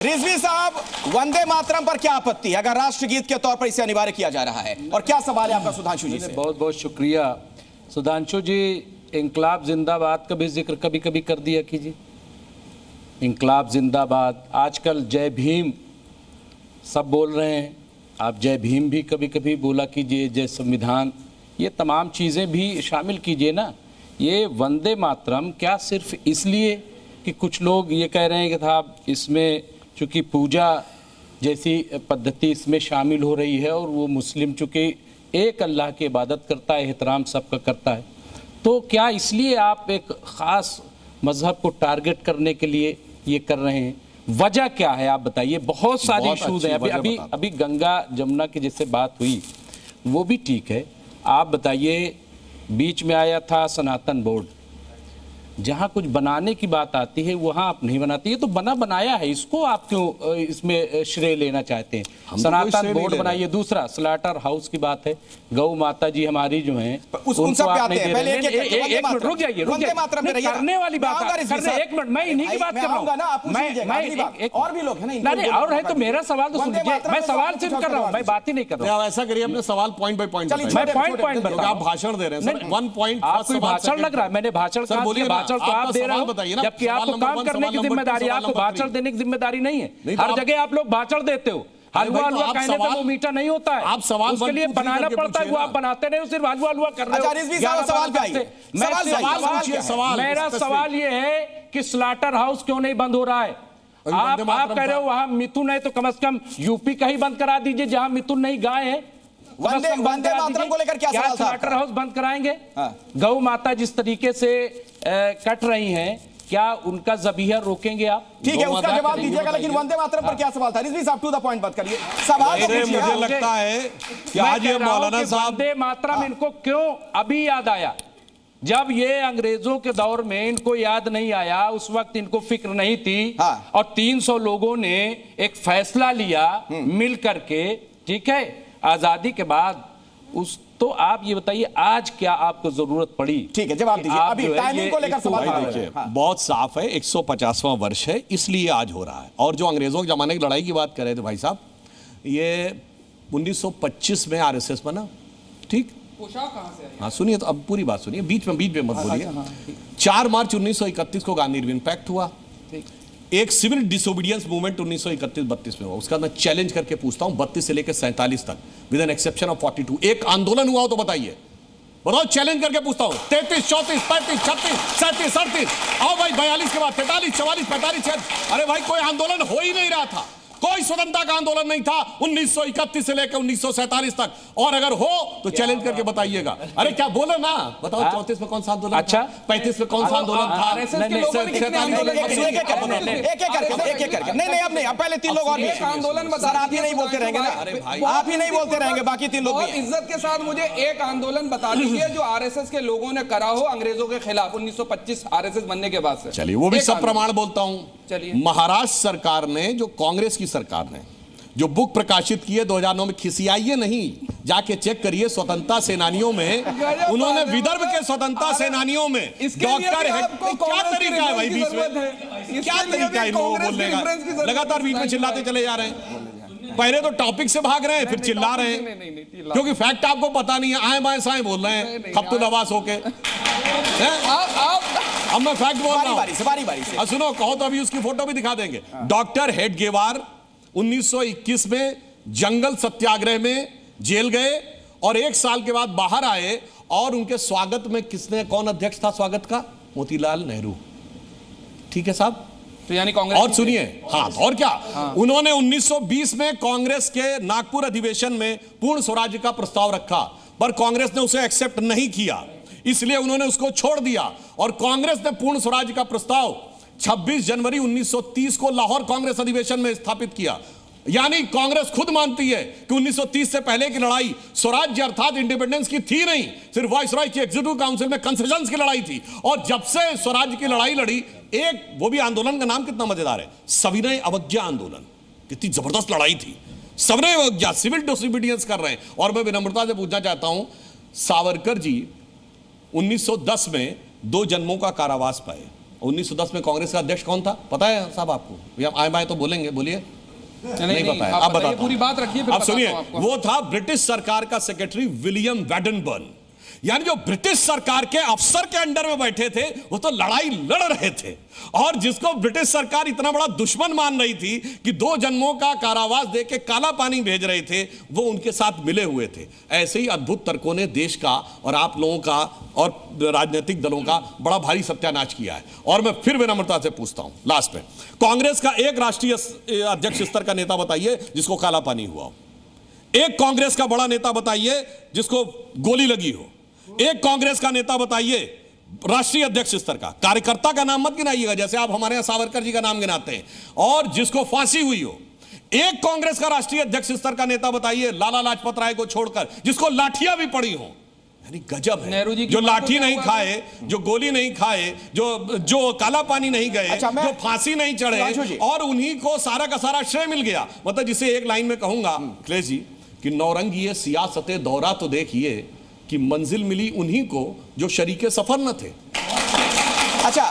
रिजवी साहब, वंदे मातरम पर क्या आपत्ति है अगर राष्ट्रगीत के तौर पर इसे अनिवार्य किया जा रहा है, और क्या सवाल है आपका सुधांशु जी से? बहुत बहुत शुक्रिया सुधांशु जी। इंकलाब जिंदाबाद का भी जिक्र कभी कभी कर दिया कीजिए। इंकलाब जिंदाबाद, आजकल जय भीम सब बोल रहे हैं, आप जय भीम भी कभी कभी बोला कीजिए, जय संविधान, ये तमाम चीज़ें भी शामिल कीजिए ना। ये वंदे मातरम क्या सिर्फ इसलिए कि कुछ लोग ये कह रहे हैं कि साहब इसमें चूँकि पूजा जैसी पद्धति इसमें शामिल हो रही है और वो मुस्लिम चूँकि एक अल्लाह की इबादत करता है, एहतराम सबका करता है, तो क्या इसलिए आप एक ख़ास मज़हब को टारगेट करने के लिए ये कर रहे हैं? वजह क्या है आप बताइए। बहुत सारे इशूज़ हैं। अभी गंगा जमुना की जैसे बात हुई वो भी ठीक है, आप बताइए। बीच में आया था सनातन बोर्ड, जहाँ कुछ बनाने की बात आती है वहाँ आप नहीं बनाती है, तो बनाया है, इसको आप क्यों इसमें श्रेय लेना चाहते हैं? सनातन बोर्ड बनाइए। दूसरा स्लाटर हाउस की बात है, गौ माता जी हमारी जो हैं उनको आप नहीं दे रहे हैं। एक मिनट रुक जाइए, करने वाली बात, एक मिनट, मैं इन्हीं की बात कर रहा हूँ। और भी लोग हैं ना, और है तो मेरा सवाल तो सुनिए। मैं सवाल सिर्फ कर रहा हूँ, मैं बात ही नहीं कर रहा हूँ। ऐसा करिए, अपने सवाल पॉइंट बाय पॉइंट, मैं पॉइंट बता, आप भाषण दे रहे हैं। वन पॉइंट आपको भाषण लग रहा है, मैंने भाषण कहा, भाषण तो आप दे रहे हो, जबकि आपको काम करने की जिम्मेदारी, आपको भाषण देने की जिम्मेदारी नहीं है। हर जगह आप लोग भाषण देते हो, हलवा हलवा कहने पे वो मीठा नहीं होता है, आप सवाल उसके लिए बनाना पड़ता है, वो आप बनाते नहीं हो, सिर्फ हलवा हलवा कर रहे हो। मेरा सवाल ये है कि स्लाटर हाउस क्यों नहीं बंद हो रहा है? आप कह रहे हो वहां मिथुन है, तो कम से कम यूपी का ही बंद करा दीजिए जहां मिथुन नहीं, गाय है। वंदे मातरम को लेकर क्या सवाल था? स्लाटर हाउस बंद कराएंगे? गौ माता जिस तरीके से कट रही हैं, क्या उनका ज़बीहा रोकेंगे आप? ठीक है, उसका जवाब दीजिएगा, लेकिन वंदे मातरम पर क्या सवाल था? रिजवी साहब, टू द पॉइंट बात करिए। सवाल मुझे लगता है कि आज ये मौलाना साहब, वंदे मातरम इनको क्यों अभी याद आया? जब ये अंग्रेजों के दौर में इनको याद नहीं आया, उस वक्त इनको फिक्र नहीं थी, और 300 लोगों ने एक फैसला लिया मिल करके, ठीक है, आजादी के बाद। उस तो आप ये बताइए आज क्या आपको जरूरत पड़ी? ठीक है, जवाब दीजिए। अभी टाइमिंग को लेकर सवाल देखिए, बहुत साफ है, 150वां वर्ष है, इसलिए आज हो रहा है। और जो अंग्रेजों के जमाने की लड़ाई की बात कर रहे थे भाई साहब, ये 1925 में आरएसएस बना, ठीक? हाँ सुनिए, तो अब पूरी बात सुनिए, बीच में मत बोलिए। 4 मार्च 1931 को गांधी इरविन पैक्ट हुआ, एक सिविल डिसोबीडियंस मूवमेंट 1931-32 में हुआ। उसका मैं चैलेंज करके पूछता हूं, 32 से लेकर 47 तक, विद एन एक्सेप्शन ऑफ 42, एक आंदोलन हुआ हो तो बताइए, बताओ, चैलेंज करके पूछता हूं। 33, 34, 35, 36, 37, 38, आओ भाई, 42 के बाद 43, 44, 45, 46, अरे भाई कोई आंदोलन हो ही नहीं रहा था, कोई स्वतंत्रता का आंदोलन नहीं था 1931 से लेकर 1947 तक। और अगर हो तो चैलेंज करके बताइए। अरे क्या बोलो ना, बताओ 34 में कौन सा आंदोलन? अच्छा, 35 में कौन सा आंदोलन था? नहीं, अब नहीं, अब पहले 3 लोग और आंदोलन बता। आप ही नहीं बोलते रहेंगे ना, आप ही नहीं बोलते रहेंगे, बाकी 3 लोग। इज्जत के साथ मुझे एक आंदोलन बता दीजिए जो आरएसएस के लोगों ने करा हो अंग्रेजों के खिलाफ 1925 आरएसएस बनने के बाद से। चलिए, वो भी सब प्रमाण बोलता हूं। महाराष्ट्र सरकार ने, जो कांग्रेस की सरकार ने जो बुक प्रकाशित की है 2009 में, खिसियाइए नहीं, जाके चेक करिए, स्वतंत्रता सेनानियों में उन्होंने, विदर्भ के स्वतंत्रता सेनानियों में डॉक्टर है। क्या तरीका है भाई, बीच में क्या तरीका है इन लोगों को बोलने का? लगातार बीच में चिल्लाते चले जा रहे हैं, पहले तो टॉपिक से भाग रहे हैं, फिर चिल्ला रहे हैं, क्योंकि फैक्ट आपको पता नहीं है, आए बाएं साएं बोल रहे हैं खप्तु नवास होके। अब मैं फैक्ट बोल रहा हूं, सुनो, कहो तो अभी उसकी फोटो भी दिखा देंगे। डॉक्टर हेडगेवार 1921 में जंगल सत्याग्रह में जेल गए और 1 साल के बाद बाहर आए, और उनके स्वागत में कौन अध्यक्ष था स्वागत का? मोतीलाल नेहरू, ठीक है साहब? तो यानी कांग्रेस। और सुनिए, हाँ, और क्या, उन्होंने 1920 में कांग्रेस के नागपुर अधिवेशन में पूर्ण स्वराज्य का प्रस्ताव रखा, पर कांग्रेस ने उसे एक्सेप्ट नहीं किया, इसलिए उन्होंने उसको छोड़ दिया, और कांग्रेस ने पूर्ण स्वराज्य का प्रस्ताव 26 जनवरी 1930 को लाहौर कांग्रेस अधिवेशन में स्थापित किया। यानी कांग्रेस खुद मानती है कि 1930 से पहले की लड़ाई स्वराज्य अर्थात इंडिपेंडेंस की थी नहीं, सिर्फ वाइसरॉय की एग्जीक्यूटिव काउंसिल में कंसेशंस की लड़ाई थी। और जब से स्वराज्य की लड़ाई लड़ी, एक वो भी आंदोलन का नाम कितना मजेदार है, सविनय अवज्ञा आंदोलन, कितनी जबरदस्त लड़ाई थी, सविनय अवज्ञा, सिविल डिसोबीडियंस कर रहे हैं। और मैं विनम्रता से पूछना चाहता हूं, सावरकर जी 1910 में 2 जन्मों का कारावास पाए, 1910 में कांग्रेस का अध्यक्ष कौन था पता है साहब आपको? या आए बाएं तो बोलेंगे, बोलिए। नहीं पता है, आप बताइए। पूरी बात रखिए, आप सुनिए, वो था ब्रिटिश सरकार का सेक्रेटरी विलियम वैडनबर्न। यानी जो ब्रिटिश सरकार के अफसर के अंडर में बैठे थे वो तो लड़ाई लड़ रहे थे, और जिसको ब्रिटिश सरकार इतना बड़ा दुश्मन मान रही थी कि 2 जन्मों का कारावास देके काला पानी भेज रहे थे, वो उनके साथ मिले हुए थे। ऐसे ही अद्भुत तर्कों ने देश का और आप लोगों का और राजनीतिक दलों का बड़ा भारी सत्यानाश किया है। और मैं फिर विनम्रता से पूछता हूं लास्ट में, कांग्रेस का एक राष्ट्रीय अध्यक्ष स्तर का नेता बताइए जिसको काला पानी हुआ हो। एक कांग्रेस का बड़ा नेता बताइए जिसको गोली लगी हो। एक कांग्रेस का नेता बताइए राष्ट्रीय अध्यक्ष स्तर का। कार्यकर्ता का नाम मत गिनाइएगा जैसे आप हमारे यहां सावरकर जी का नाम गिनाते हैं, और जिसको फांसी हुई हो। एक कांग्रेस का राष्ट्रीय अध्यक्ष स्तर का नेता बताइए लाला लाजपत राय को छोड़कर जिसको लाठियां भी पड़ी हो। यानी गजब है, नेहरू जी की जो लाठी नहीं खाए, जो गोली नहीं खाए, जो काला पानी नहीं गए, जो फांसी नहीं चढ़े, और उन्हीं को सारा का सारा श्रेय मिल गया। मतलब जिसे एक लाइन में कहूंगा अखिलेश जी कि नौरंगिए सियासते दौरा तो देखिए कि मंजिल मिली उन्हीं को जो शरीके सफर न थे। अच्छा।